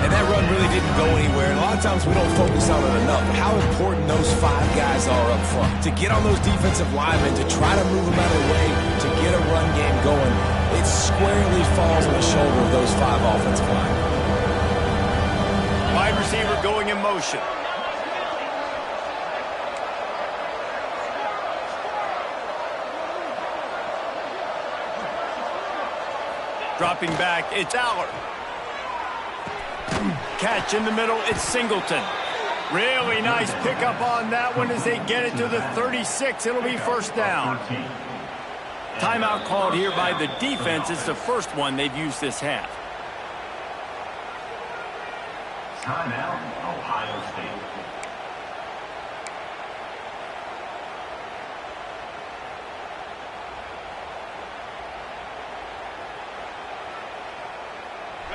And that run really didn't go anywhere. And a lot of times we don't focus on it enough. How important those 5 guys are up front. To get on those defensive linemen, to try to move them out of the way, to get a run game going, it squarely falls on the shoulder of those 5 offensive linemen. Wide receiver going in motion. Dropping back, it's Aller. Catch in the middle, it's Singleton. Really nice pickup on that one as they get it to the 36. It'll be first down. Timeout called here by the defense. It's the first one they've used this half. Timeout, Ohio State.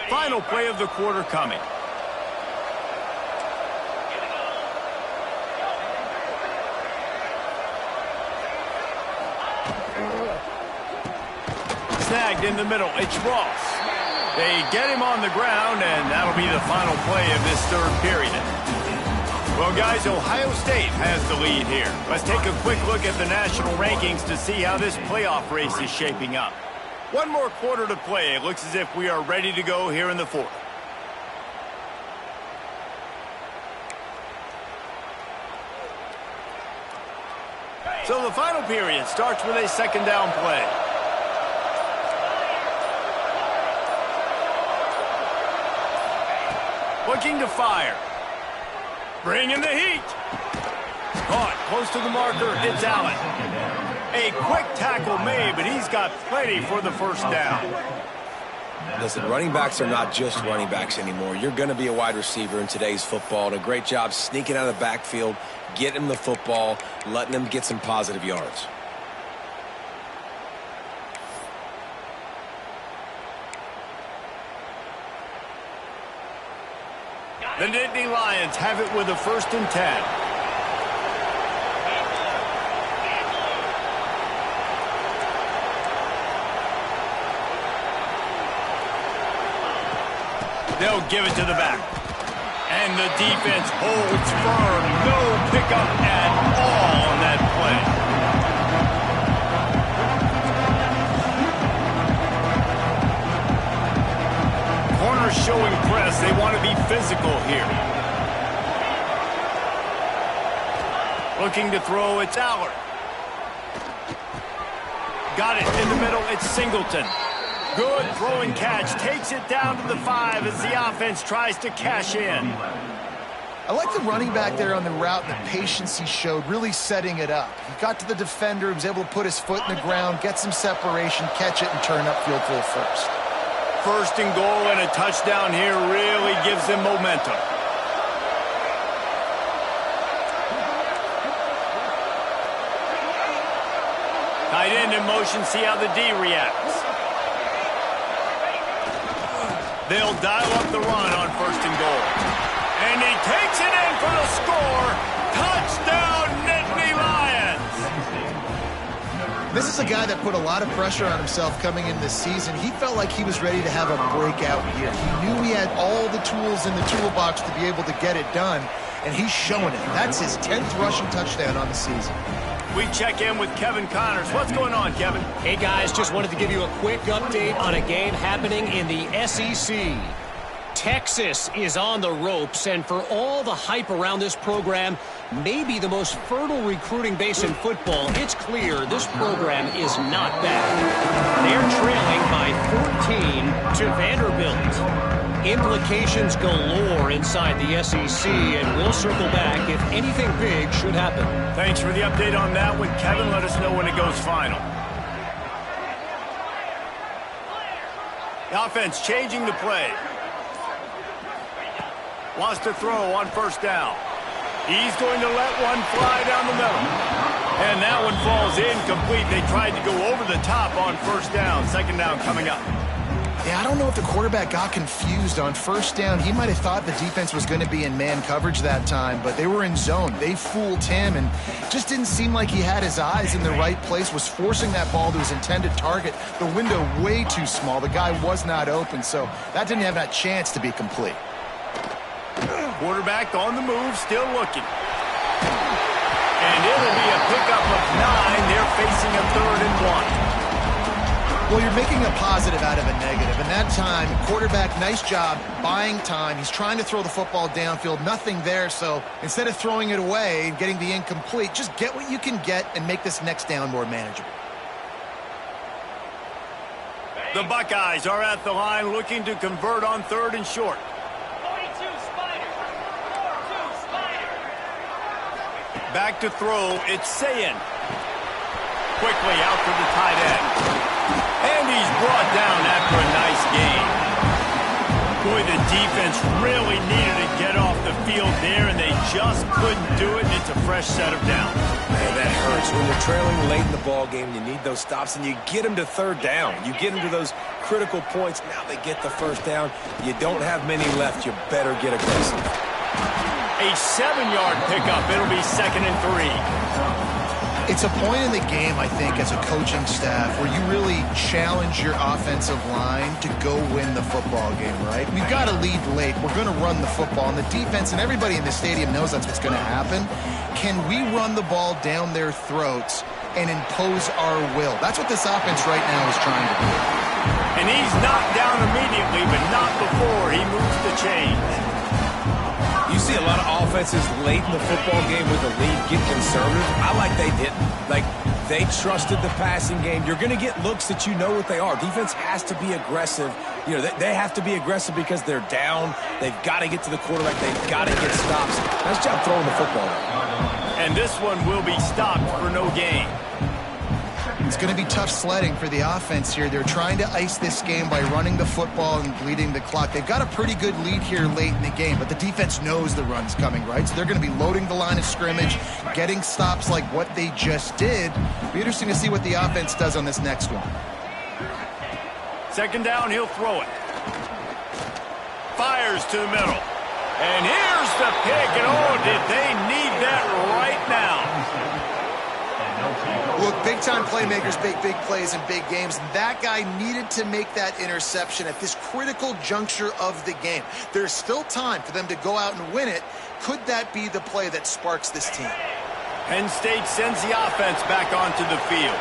Final play of the quarter coming. Snagged in the middle. It's Ross. They get him on the ground, and that'll be the final play of this third period. Well, guys, Ohio State has the lead here. Let's take a quick look at the national rankings to see how this playoff race is shaping up. One more quarter to play. It looks as if we are ready to go here in the fourth. So the final period starts with a second down play. Looking to fire. Bringing the heat. Caught close to the marker. It's Allen. A quick tackle made, but he's got plenty for the first down. Listen, running backs are not just running backs anymore. You're going to be a wide receiver in today's football. And a great job sneaking out of the backfield, getting them the football, letting them get some positive yards. The Nittany Lions have it with a 1st and 10. They'll give it to the back. And the defense holds firm. No pickup at all on that play. Corner showing press. They want to be physical here. Looking to throw, it's Aller. Got it in the middle, it's Singleton. Good throw and catch. Takes it down to the 5 as the offense tries to cash in. I like the running back there on the route and the patience he showed, really setting it up. He got to the defender, he was able to put his foot in the ground, get some separation, catch it, and turn upfield for the first. 1st and goal and a touchdown here really gives them momentum. Tight end in motion, see how the D reacts. They'll dial up the run on 1st and goal. And he takes it in for the score. Touchdown, Nittany Lions. This is a guy that put a lot of pressure on himself coming in this season. He felt like he was ready to have a breakout year. He knew he had all the tools in the toolbox to be able to get it done, and he's showing it. That's his 10th rushing touchdown on the season. We check in with Kevin Connors. What's going on, Kevin? Hey, guys, just wanted to give you a quick update on a game happening in the SEC. Texas is on the ropes, and for all the hype around this program, maybe the most fertile recruiting base in football, it's clear this program is not bad. They're trailing by 14 to Vanderbilt. Implications galore inside the SEC, and we'll circle back if anything big should happen. Thanks for the update on that one, Kevin. Let us know when it goes final. The offense changing the play. Wants to throw on first down. He's going to let one fly down the middle. And that one falls incomplete. They tried to go over the top on first down. Second down coming up. Yeah, I don't know if the quarterback got confused on first down. He might have thought the defense was going to be in man coverage that time, but they were in zone. They fooled him and just didn't seem like he had his eyes in the right place, was forcing that ball to his intended target. The window way too small. The guy was not open, so that didn't have that chance to be complete. Quarterback on the move, still looking. And it'll be a pickup of 9. They're facing a 3rd and 1. Well, you're making a positive out of a negative. And that time, quarterback, nice job buying time. He's trying to throw the football downfield. Nothing there, so instead of throwing it away and getting the incomplete, just get what you can get and make this next down more manageable. The Buckeyes are at the line looking to convert on 3rd and short. Back to throw, it's Sayin. Quickly out to the tight end. And he's brought down after a nice gain. Boy, the defense really needed to get off the field there, and they just couldn't do it, and it's a fresh set of downs. Man, that hurts. When you're trailing late in the ball game, you need those stops, and you get them to 3rd down. You get them to those critical points. Now they get the 1st down. You don't have many left. You better get aggressive. A 7-yard pickup. It'll be 2nd and 3. It's a point in the game, I think, as a coaching staff where you really challenge your offensive line to go win the football game, right? We've got to lead late. We're going to run the football. And the defense and everybody in the stadium knows that's what's going to happen. Can we run the ball down their throats and impose our will? That's what this offense right now is trying to do. And he's knocked down immediately, but not before he moves the chains. You see a lot of offenses late in the football game with the lead get conservative. I like they didn't. Like, they trusted the passing game. You're going to get looks that you know what they are. Defense has to be aggressive. You know, they have to be aggressive because they're down. They've got to get to the quarterback. They've got to get stops. Nice job throwing the football. And this one will be stopped for no gain. It's going to be tough sledding for the offense here. They're trying to ice this game by running the football and bleeding the clock. They've got a pretty good lead here late in the game, but the defense knows the run's coming, right? So they're going to be loading the line of scrimmage, getting stops like what they just did. It'll be interesting to see what the offense does on this next one. 2nd down, he'll throw it. Fires to the middle. And here's the pick, and oh, did they need that right now. Look, big-time playmakers make big plays in big games, and that guy needed to make that interception at this critical juncture of the game. There's still time for them to go out and win it. Could that be the play that sparks this team? Penn State sends the offense back onto the field.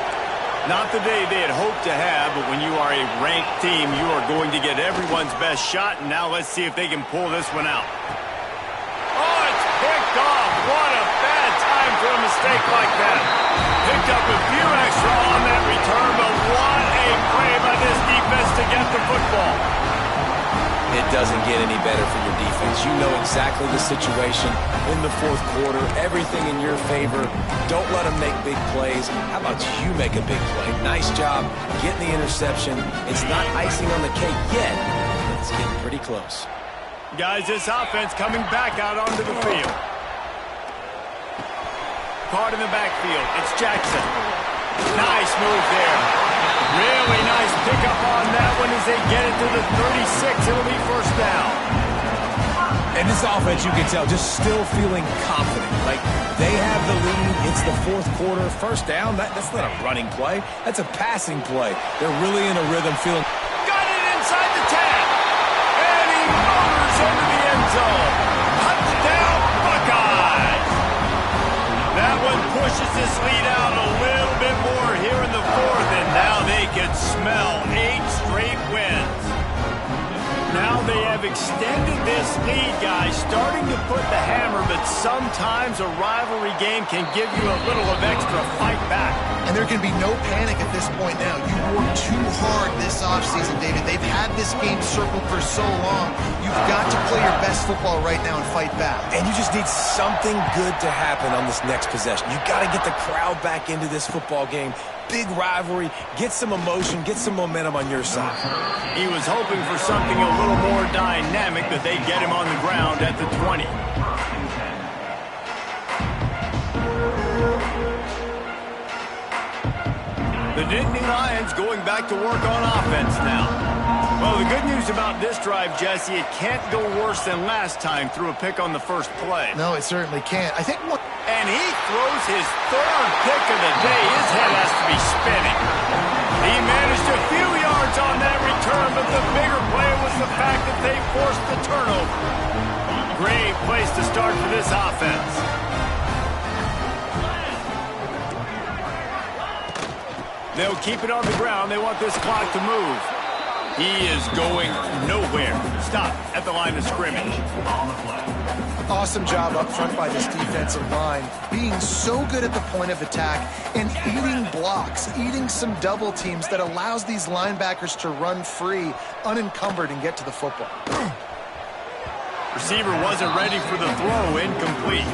Not the day they had hoped to have, but when you are a ranked team, you are going to get everyone's best shot, and now let's see if they can pull this one out. Oh, it's picked off. What a bad time for a mistake like that. Picked up a few extra on that return, but what a play by this defense to get the football. It doesn't get any better for your defense. You know exactly the situation in the 4th quarter, everything in your favor. Don't let them make big plays. How about you make a big play? Nice job getting the interception. It's not icing on the cake yet, but it's getting pretty close. Guys, this offense coming back out onto the field. Caught in the backfield. It's Jackson. Nice move there. Really nice pickup on that one as they get it to the 36. It'll be 1st down. And this offense, you can tell, just still feeling confident. Like, they have the lead. It's the 4th quarter. 1st down, that's not a running play. That's a passing play. They're really in a rhythm, feeling. Got it inside the 10. And he motors into the end zone. Touchdown, Buckeyes. That one pushes this lead out a little bit more here in the 4th, and now they can smell 8 straight wins. Now they have extended this lead, guys, starting to put the hammer sometimes a rivalry game can give you a little of extra fight back. And there can be no panic at this point now. You worked too hard this offseason, David. They've had this game circled for so long. You've got to play your best football right now and fight back. And you just need something good to happen on this next possession. You got to get the crowd back into this football game. Big rivalry, get some emotion, get some momentum on your side. He was hoping for something a little more dynamic, that they'd get him on the ground at the 20. The Nittany Lions going back to work on offense now. Well, the good news about this drive, Jesse, it can't go worse than last time through a pick on the first play. No, it certainly can't. I think what... And he throws his third pick of the day. His head has to be spinning. He managed a few yards on that return, but the bigger play was the fact that they forced the turnover. Great place to start for this offense. They'll keep it on the ground. They want this clock to move. He is going nowhere. Stop at the line of scrimmage. Awesome job up front by this defensive line, being so good at the point of attack and eating blocks, eating some double teams that allows these linebackers to run free, unencumbered, and get to the football. Receiver wasn't ready for the throw, incomplete.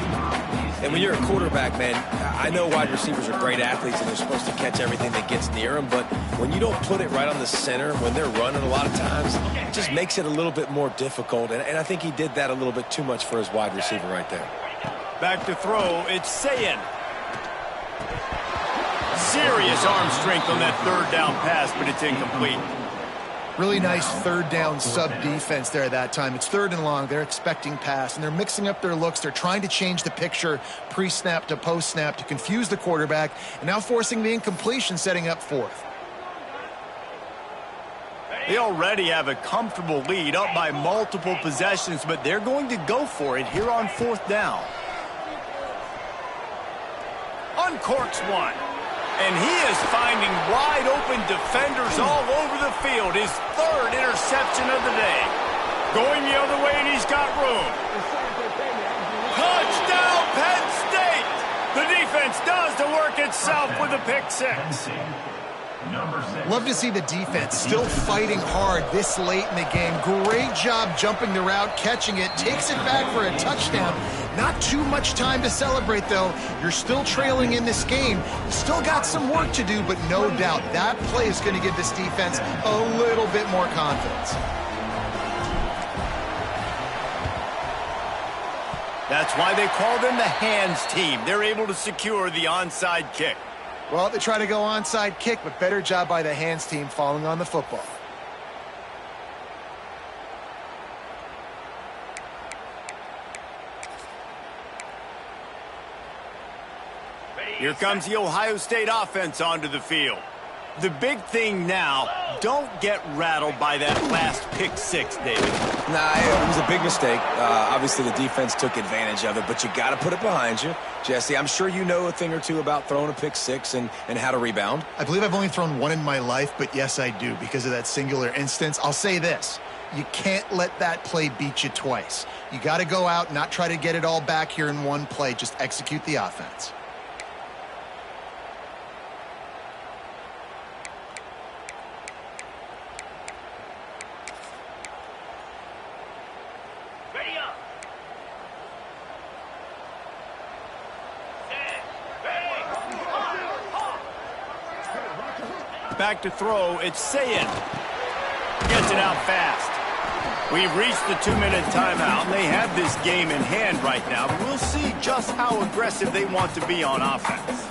And when you're a quarterback, man, I know wide receivers are great athletes and they're supposed to catch everything that gets near them, but when you don't put it right on the center, when they're running a lot of times, it just makes it a little bit more difficult. And I think he did that a little bit too much for his wide receiver right there. Back to throw, it's Sayin. Serious arm strength on that third down pass, but it's incomplete. Really nice third down sub-defense there at that time. It's third and long. They're expecting pass, and they're mixing up their looks. They're trying to change the picture pre-snap to post-snap to confuse the quarterback, and now forcing the incompletion, setting up fourth. They already have a comfortable lead, up by multiple possessions, but they're going to go for it here on fourth down. Uncorks one. And he is finding wide-open defenders all over the field. His third interception of the day. Going the other way, and he's got room. Touchdown, Penn State! The defense does the work itself with a pick six. Love to see the defense still fighting hard this late in the game. Great job jumping the route, catching it, takes it back for a touchdown. Not too much time to celebrate, though. You're still trailing in this game. You still got some work to do, but no doubt that play is going to give this defense a little bit more confidence. That's why they call them the hands team. They're able to secure the onside kick. Well, they try to go onside kick, but better job by the hands team falling on the football. Here comes the Ohio State offense onto the field. The big thing now, don't get rattled by that last pick six, David. Nah, it was a big mistake. Obviously, the defense took advantage of it, but you got to put it behind you. Jesse, I'm sure you know a thing or two about throwing a pick six and how to rebound. I believe I've only thrown one in my life, but yes, I do because of that singular instance. I'll say this. You can't let that play beat you twice. You got to go out, not try to get it all back here in one play. Just execute the offense. Back to throw, it's Sayin. Gets it out fast. We've reached the 2-minute timeout, and they have this game in hand right now. But we'll see just how aggressive they want to be on offense.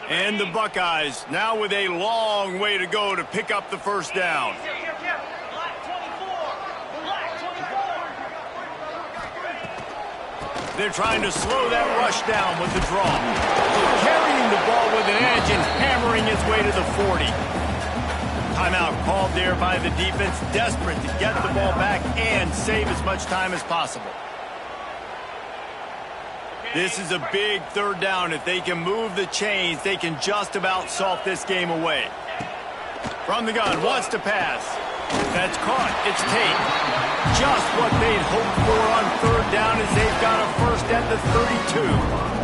And the Buckeyes now with a long way to go to pick up the first down. They're trying to slow that rush down with the draw. Carrying the ball with an edge and hammering its way to the 40. Timeout called there by the defense, desperate to get the ball back and save as much time as possible. This is a big third down. If they can move the chains, they can just about solve this game away. From the gun, wants to pass. That's caught. It's Tate. Just what they'd hoped for on third down as they've got a first at the 32.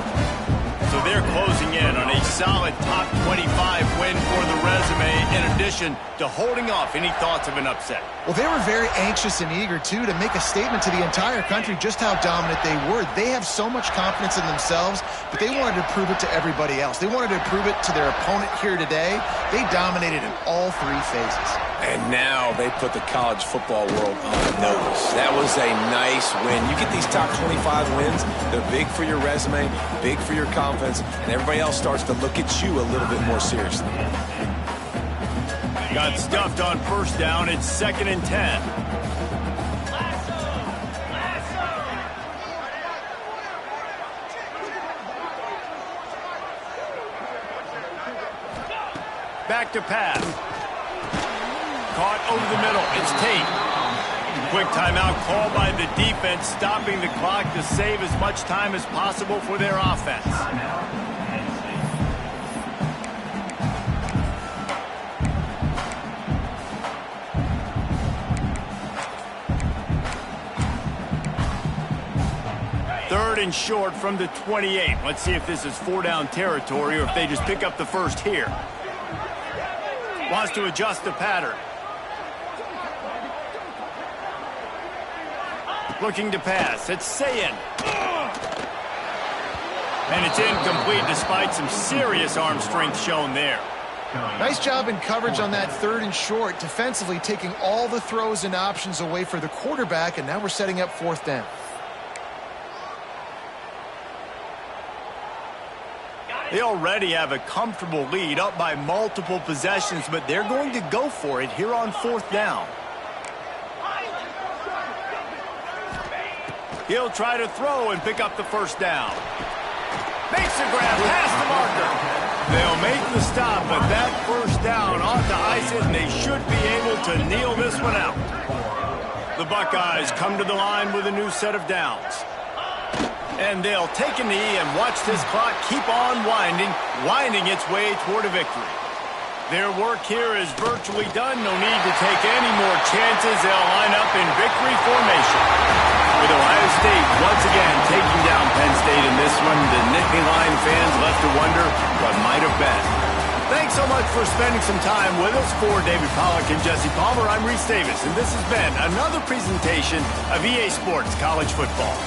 So they're closing in on a solid top 25 win for the resume, in addition to holding off any thoughts of an upset. Well, they were very anxious and eager, too, to make a statement to the entire country just how dominant they were. They have so much confidence in themselves, but they wanted to prove it to everybody else. They wanted to prove it to their opponent here today. They dominated in all three phases. And now they put the college football world on notice. That was a nice win. You get these top 25 wins, they're big for your resume, big for your confidence, and everybody else starts to look at you a little bit more seriously. Got stuffed on first down. It's 2nd and 10. Back to pass. Caught over the middle. It's Tate. Quick timeout called by the defense, stopping the clock to save as much time as possible for their offense. Third and short from the 28. Let's see if this is 4-down territory or if they just pick up the first here. Wants to adjust the pattern. Looking to pass. It's Sayin. And it's incomplete despite some serious arm strength shown there. Nice job in coverage on that 3rd and short, defensively taking all the throws and options away for the quarterback, and now we're setting up 4th down. They already have a comfortable lead, up by multiple possessions, but they're going to go for it here on 4th down. He'll try to throw and pick up the first down. Makes a grab past the marker. They'll make the stop, but that first down ought to ice it, and they should be able to kneel this one out. The Buckeyes come to the line with a new set of downs. And they'll take a knee and watch this clock keep on winding its way toward a victory. Their work here is virtually done. No need to take any more chances. They'll line up in victory formation. With Ohio State once again taking down Penn State in this one, the Nittany Lion fans left to wonder what might have been. Thanks so much for spending some time with us. For David Pollack and Jesse Palmer, I'm Reese Davis, and this has been another presentation of EA Sports College Football.